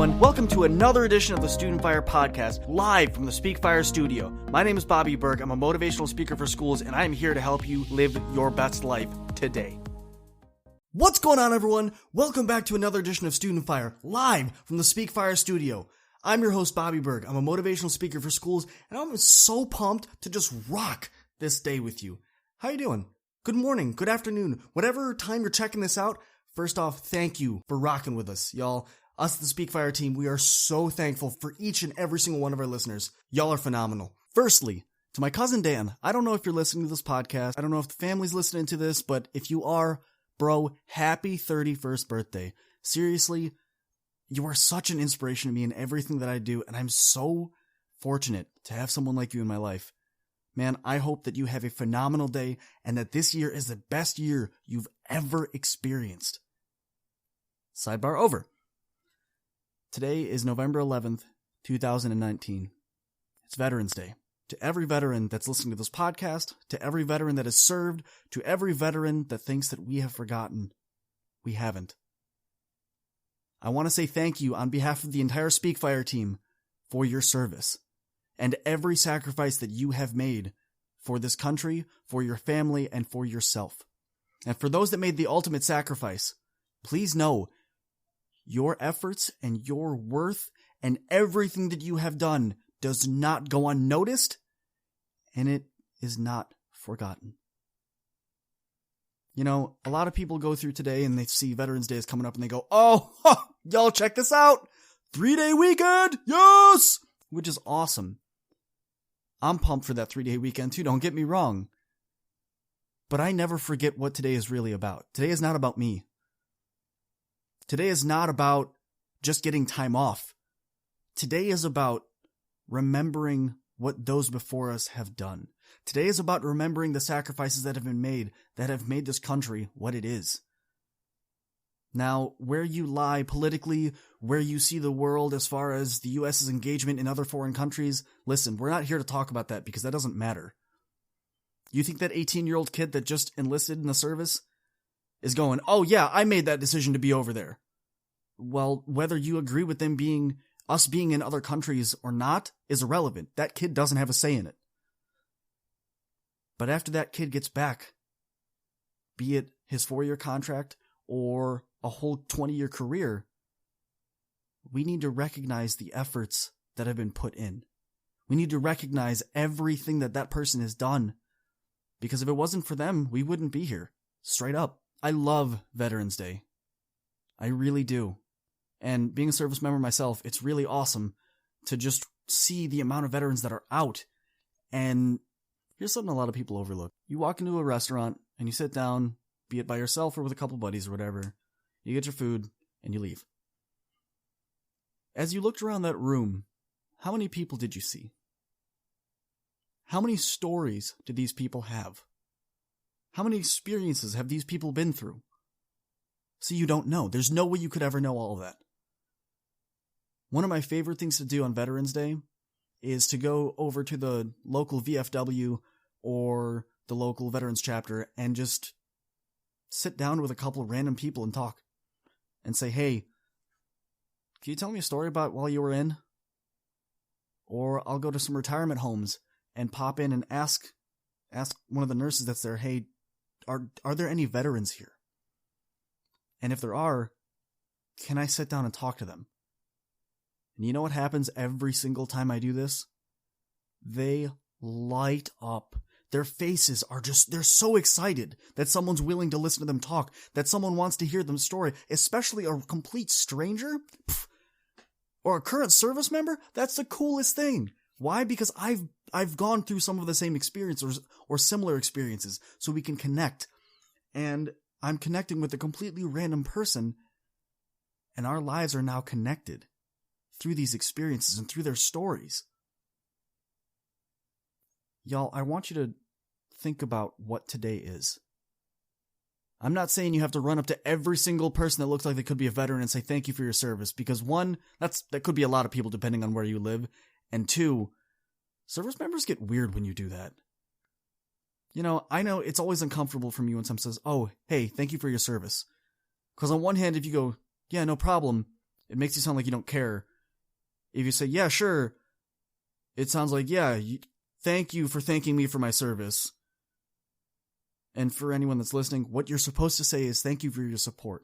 everyone. Welcome to another edition of the Student Fire Podcast, live from the Speak Fire studio. My name is Bobby Berg. I'm a motivational speaker for schools, and I'm here to help you live your best life today. What's going on, everyone? Welcome back to another edition of Student Fire, live from the Speak Fire studio. I'm your host, Bobby Berg. I'm a motivational speaker for schools, and I'm so pumped to just rock this day with you. How you doing? Good morning, good afternoon, whatever time you're checking this out. First off, thank you for rocking with us, y'all. Us, the Speak Fire team, we are so thankful for each and every single one of our listeners. Y'all are phenomenal. Firstly, to my cousin Dan, I don't know if you're listening to this podcast. I don't know if the family's listening to this, but if you are, bro, happy 31st birthday. Seriously, you are such an inspiration to me in everything that I do, and I'm so fortunate to have someone like you in my life. Man, I hope that you have a phenomenal day and that this year is the best year you've ever experienced. Sidebar over. Today is November 11th, 2019. It's Veterans Day. To every veteran that's listening to this podcast, to every veteran that has served, to every veteran that thinks that we have forgotten, we haven't. I want to say thank you on behalf of the entire Speak Fire team for your service and every sacrifice that you have made for this country, for your family, and for yourself. And for those that made the ultimate sacrifice, please know your efforts and your worth and everything that you have done does not go unnoticed, and it is not forgotten. You know, a lot of people go through today and they see Veterans Day is coming up and they go, oh, y'all check this out. 3-day weekend. Yes. Which is awesome. I'm pumped for that 3-day weekend too. Don't get me wrong. But I never forget what today is really about. Today is not about me. Today is not about just getting time off. Today is about remembering what those before us have done. Today is about remembering the sacrifices that have been made, that have made this country what it is. Now, where you lie politically, where you see the world as far as the U.S.'s engagement in other foreign countries, listen, we're not here to talk about that because that doesn't matter. You think that 18-year-old kid that just enlisted in the service is going, oh yeah, I made that decision to be over there. Well, whether you agree with them being in other countries or not is irrelevant. That kid doesn't have a say in it. But after that kid gets back, be it his 4-year contract or a whole 20-year career, we need to recognize the efforts that have been put in. We need to recognize everything that that person has done. Because if it wasn't for them, we wouldn't be here. Straight up. I love Veterans Day. I really do. And being a service member myself, it's really awesome to just see the amount of veterans that are out. And here's something a lot of people overlook. You walk into a restaurant and you sit down, be it by yourself or with a couple buddies or whatever. You get your food and you leave. As you looked around that room, how many people did you see? How many stories did these people have? How many experiences have these people been through? See, you don't know. There's no way you could ever know all of that. One of my favorite things to do on Veterans Day is to go over to the local VFW or the local Veterans chapter and just sit down with a couple of random people and talk and say, hey, can you tell me a story about while you were in? Or I'll go to some retirement homes and pop in and ask one of the nurses that's there, hey, are there any veterans here? And if there are, can I sit down and talk to them? And you know what happens every single time I do this? They light up. Their faces are they're so excited that someone's willing to listen to them talk, that someone wants to hear them story, especially a complete stranger or a current service member. That's the coolest thing. Why? Because I've gone through some of the same experiences or similar experiences, so we can connect. And I'm connecting with a completely random person, and our lives are now connected through these experiences and through their stories. Y'all, I want you to think about what today is. I'm not saying you have to run up to every single person that looks like they could be a veteran and say thank you for your service, because one, that could be a lot of people depending on where you live, and two, service members get weird when you do that. You know, I know it's always uncomfortable for me when someone says, oh, hey, thank you for your service. Because on one hand, if you go, yeah, no problem, It makes you sound like you don't care. If you say, yeah, sure, it sounds like, yeah, thank you for thanking me for my service. And for anyone that's listening, what you're supposed to say is thank you for your support.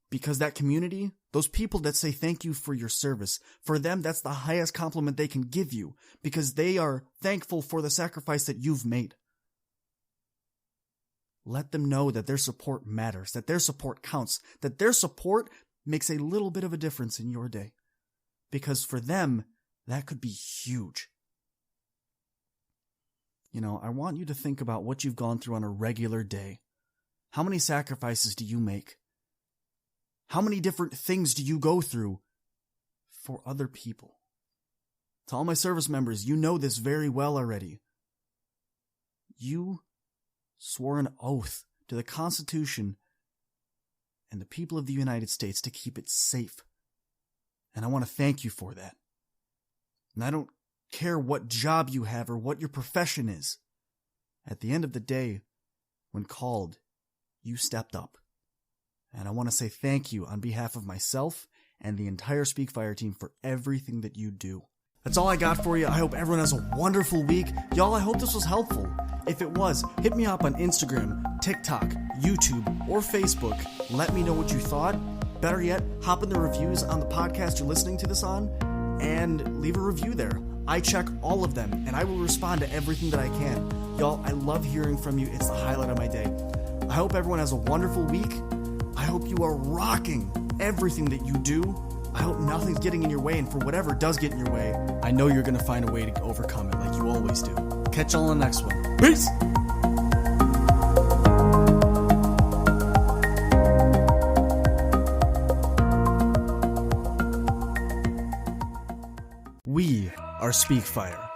Because that community, those people that say thank you for your service, for them, that's the highest compliment they can give you, because they are thankful for the sacrifice that you've made. Let them know that their support matters, that their support counts, that their support makes a little bit of a difference in your day. Because for them, that could be huge. I want you to think about what you've gone through on a regular day. How many sacrifices do you make? How many different things do you go through for other people? To all my service members, you know this very well already. You swore an oath to the Constitution and the people of the United States to keep it safe. And I want to thank you for that. And I don't care what job you have or what your profession is. At the end of the day, when called, you stepped up. And I want to say thank you on behalf of myself and the entire Speak Fire team for everything that you do. That's all I got for you. I hope everyone has a wonderful week. Y'all, I hope this was helpful. If it was, hit me up on Instagram, TikTok, YouTube, or Facebook. Let me know what you thought. Better yet, hop in the reviews on the podcast you're listening to this on and leave a review there. I check all of them, and I will respond to everything that I can. Y'all, I love hearing from you. It's the highlight of my day. I hope everyone has a wonderful week. I hope you are rocking everything that you do. I hope nothing's getting in your way, and for whatever does get in your way, I know you're going to find a way to overcome it like you always do. Catch y'all on the next one. Peace! We are Speak Fire.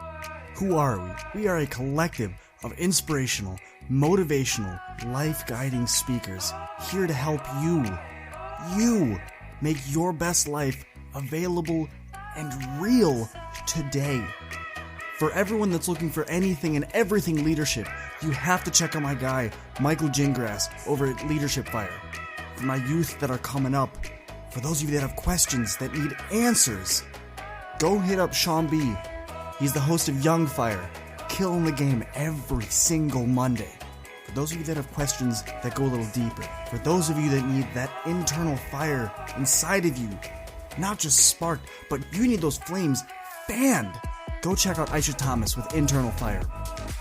Who are we? We are a collective of inspirational, motivational, life-guiding speakers here to help you make your best life available and real today. For everyone that's looking for anything and everything leadership, you have to check out my guy, Michael Gingras, over at Leadership Fire. For my youth that are coming up, for those of you that have questions that need answers, go hit up Sean B. He's the host of Young Fire, killing the game every single Monday. For those of you that have questions that go a little deeper, for those of you that need that internal fire inside of you, not just sparked, but you need those flames fanned, go check out Aisha Thomas with Internal Fire.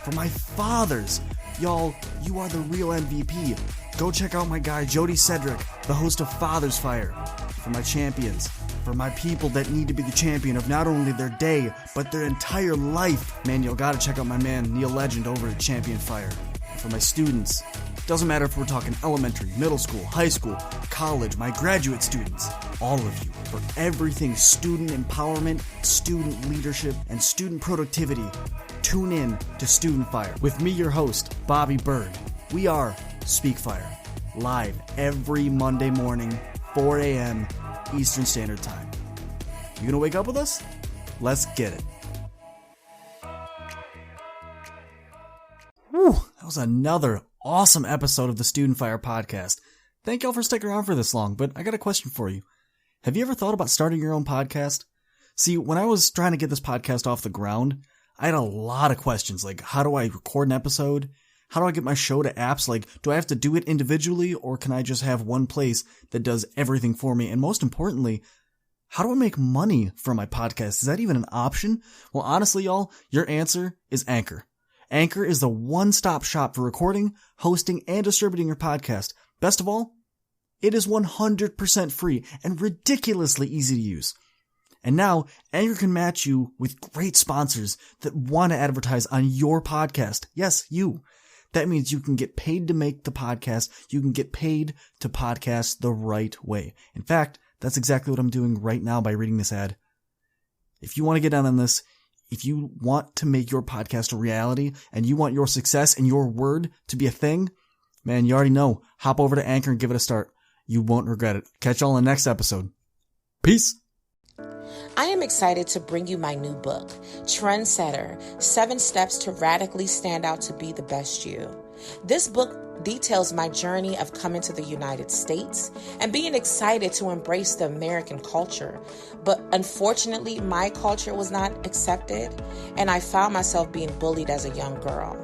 For my fathers, y'all, you are the real MVP. Go check out my guy Jody Cedric, the host of Father's Fire. For my champions, for my people that need to be the champion of not only their day, but their entire life, man, you'll gotta check out my man Neil Legend over at Champion Fire. For my students, doesn't matter if we're talking elementary, middle school, high school, college, my graduate students, all of you, for everything student empowerment, student leadership, and student productivity, tune in to Student Fire with me, your host, Bobby Bird. We are Speak Fire, live every Monday morning, 4 a.m. Eastern Standard Time. You gonna wake up with us? Let's get it. Whew, that was another awesome episode of the Student Fire podcast. Thank y'all for sticking around for this long, but I got a question for you. Have you ever thought about starting your own podcast? See, when I was trying to get this podcast off the ground, I had a lot of questions, like how do I record an episode? How do I get my show to apps? Like, do I have to do it individually, or can I just have one place that does everything for me? And most importantly, how do I make money from my podcast? Is that even an option? Well, honestly, y'all, your answer is Anchor. Anchor is the one-stop shop for recording, hosting, and distributing your podcast. Best of all, it is 100% free and ridiculously easy to use. And now, Anchor can match you with great sponsors that want to advertise on your podcast. Yes, you. That means you can get paid to make the podcast. You can get paid to podcast the right way. In fact, that's exactly what I'm doing right now by reading this ad. If you want to get in on this, if you want to make your podcast a reality and you want your success and your word to be a thing, man, you already know. Hop over to Anchor and give it a start. You won't regret it. Catch y'all in the next episode. Peace. I am excited to bring you my new book, Trendsetter, 7 Steps to Radically Stand Out to Be the Best You. This book details my journey of coming to the United States and being excited to embrace the American culture. But unfortunately, my culture was not accepted, and I found myself being bullied as a young girl.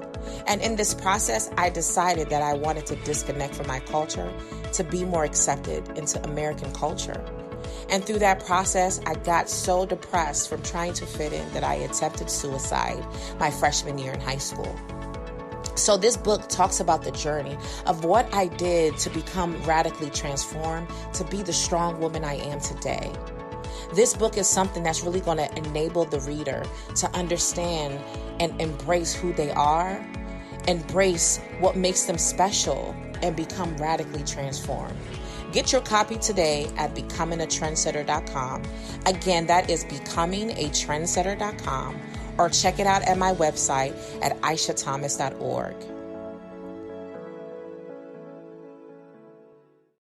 And in this process, I decided that I wanted to disconnect from my culture to be more accepted into American culture. And through that process, I got so depressed from trying to fit in that I attempted suicide my freshman year in high school. So this book talks about the journey of what I did to become radically transformed, to be the strong woman I am today. This book is something that's really going to enable the reader to understand and embrace who they are, embrace what makes them special, and become radically transformed. Get your copy today at becomingatrendsetter.com. Again, that is becomingatrendsetter.com, or check it out at my website at aishathomas.org.